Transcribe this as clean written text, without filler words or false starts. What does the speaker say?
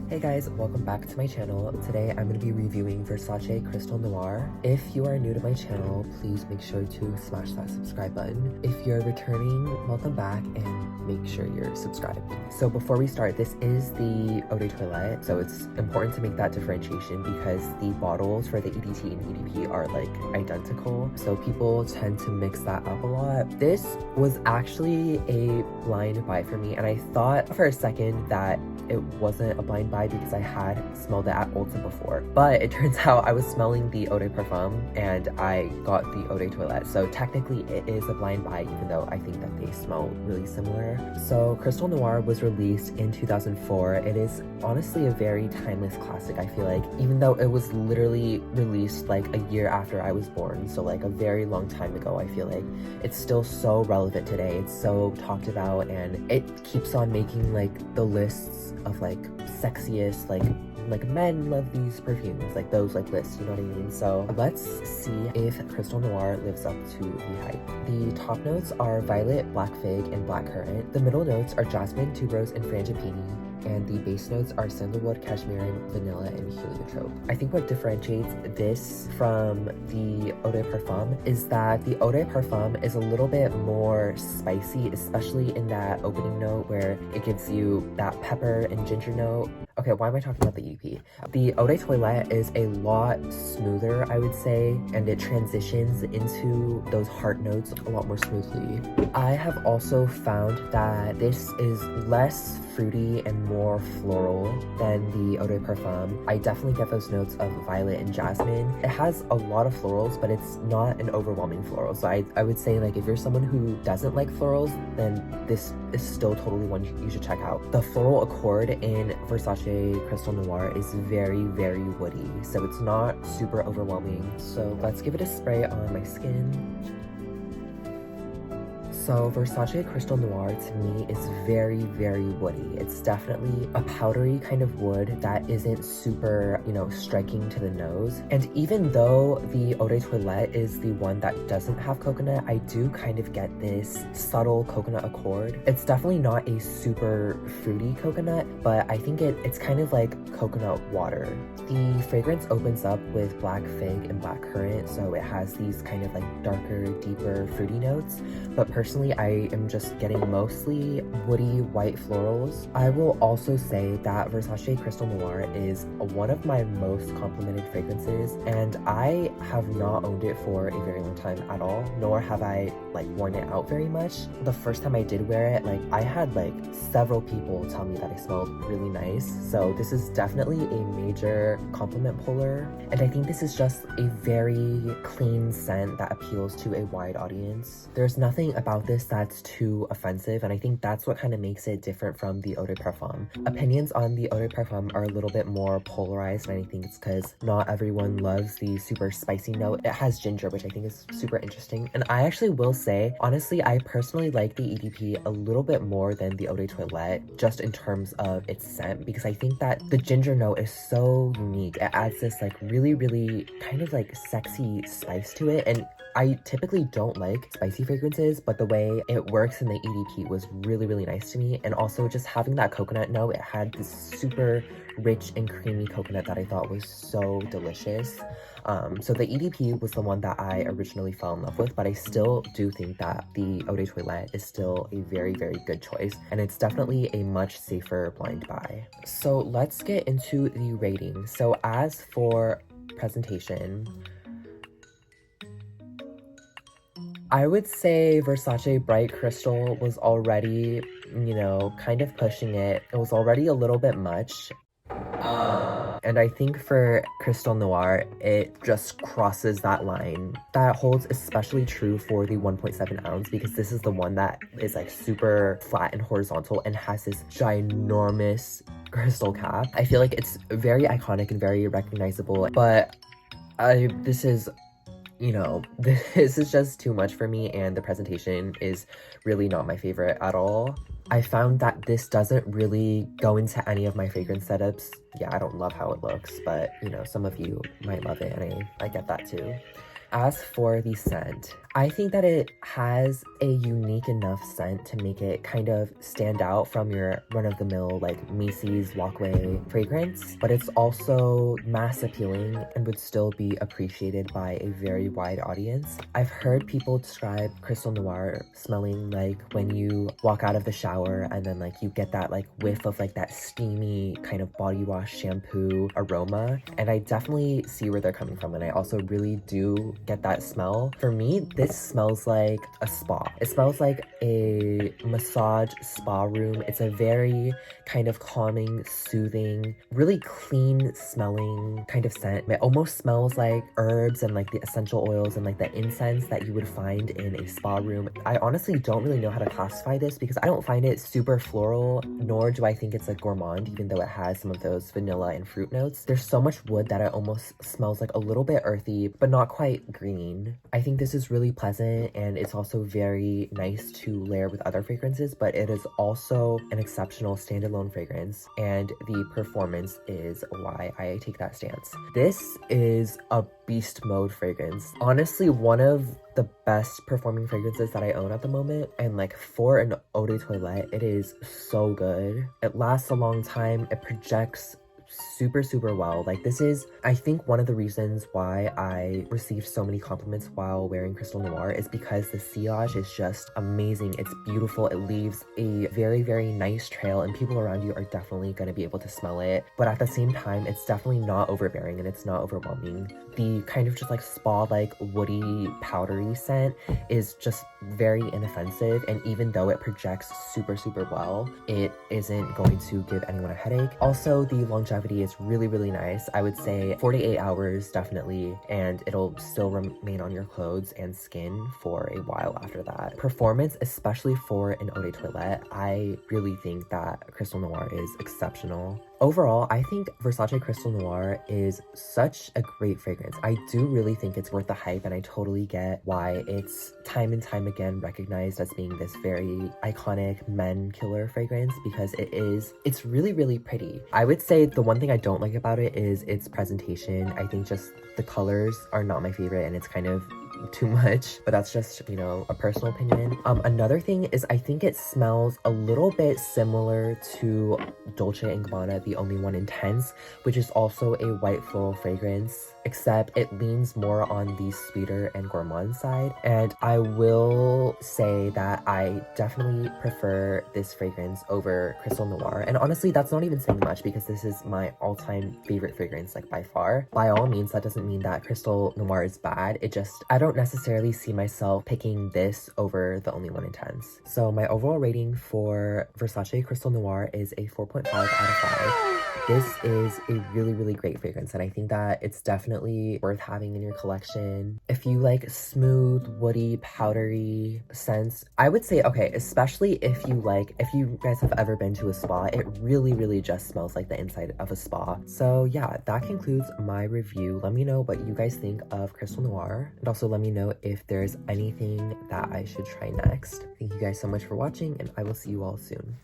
Hey guys, welcome back to my channel. Today I'm going to be reviewing Versace Crystal Noir. If you are new to my channel, please make sure to smash that subscribe button. If you're returning, welcome back and make sure you're subscribed. So before we start, this is the Eau de Toilette, so it's important to make that differentiation because the bottles for the EDT and EDP are like identical, so people tend to mix that up a lot. This was actually a blind buy for me, and I thought for a second that it wasn't a blind buy because I had smelled it at Ulta before, but it turns out I was smelling the Eau de Parfum and I got the Eau de Toilette, so technically it is a blind buy even though I think that they smell really similar. So Crystal Noir was released in 2004. It is honestly a very timeless classic, I feel like, even though it was literally released like a year after I was born, so like a very long time ago. I feel like it's still so relevant today. It's so talked about and it keeps on making like the lists of like sexiest, like men love these perfumes, like those like lists, you know what I mean? So let's see if Crystal Noir lives up to the hype. The top notes are violet, black fig, and black currant. The middle notes are jasmine, tuberose, and frangipani. And the base notes are sandalwood, cashmere, vanilla, and heliotrope. I think what differentiates this from the Eau de Parfum is that the Eau de Parfum is a little bit more spicy, especially in that opening note where it gives you that pepper and ginger note. Okay, why am I talking about the EP? The Eau de Toilette is a lot smoother, I would say, and it transitions into those heart notes a lot more smoothly. I have also found that this is less fruity and more floral than the Eau de Parfum. I definitely get those notes of violet and jasmine. It has a lot of florals, but it's not an overwhelming floral. So I would say, like, if you're someone who doesn't like florals, then this is still totally one you should check out. The floral accord in Versace Crystal Noir is very, very woody, so it's not super overwhelming. So let's give it a spray on my skin. So Versace Crystal Noir to me is very, very woody. It's definitely a powdery kind of wood that isn't super, you know, striking to the nose. And even though the Eau de Toilette is the one that doesn't have coconut, I do kind of get this subtle coconut accord. It's definitely not a super fruity coconut, but I think it's kind of like coconut water. The fragrance opens up with black fig and black currant, so it has these kind of like darker, deeper fruity notes. But personally, I am just getting mostly woody white florals. I will also say that Versace Crystal Noir is one of my most complimented fragrances, and I have not owned it for a very long time at all, nor have I like worn it out very much. The first time I did wear it, like I had like several people tell me that I smelled really nice, so this is definitely a major compliment puller. And I think this is just a very clean scent that appeals to a wide audience. There's nothing about this that's too offensive, and I think that's what kind of makes it different from the Eau de Parfum. Opinions on the Eau de Parfum are a little bit more polarized, and I think it's because not everyone loves the super spicy note. It has ginger, which I think is super interesting, and I actually will say, honestly, I personally like the EDP a little bit more than the Eau de Toilette, just in terms of its scent, because I think that the ginger note is so unique. It adds this like really, really kind of like sexy spice to it, and I typically don't like spicy fragrances, but the way it works in the EDP was really, really nice to me. And also just having that coconut note, it had this super rich and creamy coconut that I thought was so delicious. So the EDP was the one that I originally fell in love with, but I still do think that the Eau de Toilette is still a very, very good choice, and it's definitely a much safer blind buy. So let's get into the rating. So as for presentation, I would say Versace Bright Crystal was already, you know, kind of pushing it. It was already a little bit much. And I think for Crystal Noir, it just crosses that line. That holds especially true for the 1.7 ounce, because this is the one that is like super flat and horizontal and has this ginormous crystal cap. I feel like it's very iconic and very recognizable, but this is, you know, this is just too much for me, and the presentation is really not my favorite at all. I found that this doesn't really go into any of my fragrance setups. Yeah, I don't love how it looks, but you know, some of you might love it, and I get that too. As for the scent, I think that it has a unique enough scent to make it kind of stand out from your run-of-the-mill like Macy's walkway fragrance, but it's also mass appealing and would still be appreciated by a very wide audience. I've heard people describe Crystal Noir smelling like when you walk out of the shower and then like you get that like whiff of like that steamy kind of body wash shampoo aroma, and I definitely see where they're coming from, and I also really do get that smell. For me, this smells like a spa. It smells like a massage spa room. It's a very kind of calming, soothing, really clean smelling kind of scent. It almost smells like herbs and like the essential oils and like the incense that you would find in a spa room. I honestly don't really know how to classify this because I don't find it super floral, nor do I think it's like gourmand, even though it has some of those vanilla and fruit notes. There's so much wood that it almost smells like a little bit earthy, but not quite green. I think this is really pleasant, and it's also very nice to layer with other fragrances, but it is also an exceptional standalone fragrance, and the performance is why I take that stance. This is a beast mode fragrance. Honestly, one of the best performing fragrances that I own at the moment, and like for an eau de toilette, it is so good. It lasts a long time. It projects super well. Like, this is, I think, one of the reasons why I received so many compliments while wearing Crystal Noir is because the sillage is just amazing. It's beautiful. It leaves a very nice trail, and people around you are definitely going to be able to smell it, but at the same time it's definitely not overbearing and it's not overwhelming. The kind of just like spa like woody powdery scent is just very inoffensive, and even though it projects super well, it isn't going to give anyone a headache. Also, the longevity is really nice. I would say 48 hours definitely, and it'll still remain on your clothes and skin for a while after that. Performance, especially for an eau de toilette, I really think that Crystal Noir is exceptional. Overall, I think Versace Crystal Noir is such a great fragrance. I do really think it's worth the hype, and I totally get why it's time and time again recognized as being this very iconic men killer fragrance, because it's really pretty. I would say the one thing I don't like about it is its presentation. I think just the colors are not my favorite, and it's kind of too much, but that's just, you know, a personal opinion. Another thing is I think it smells a little bit similar to Dolce & Gabbana The Only One Intense, which is also a white floral fragrance, except it leans more on the sweeter and gourmand side. And I will say that I definitely prefer this fragrance over Crystal Noir, and honestly that's not even saying much because this is my all-time favorite fragrance, like by far. By all means, that doesn't mean that Crystal Noir is bad. It just, I don't necessarily see myself picking this over The Only One Intense. So my overall rating for Versace Crystal Noir is a 4.5 out of 5. This is a really great fragrance, and I think that it's definitely worth having in your collection. If you like smooth, woody, powdery scents, I would say, okay, especially if you guys have ever been to a spa, it really just smells like the inside of a spa. So yeah, that concludes my review. Let me know what you guys think of Crystal Noir, and also let me know if there's anything that I should try next. Thank you guys so much for watching, and I will see you all soon.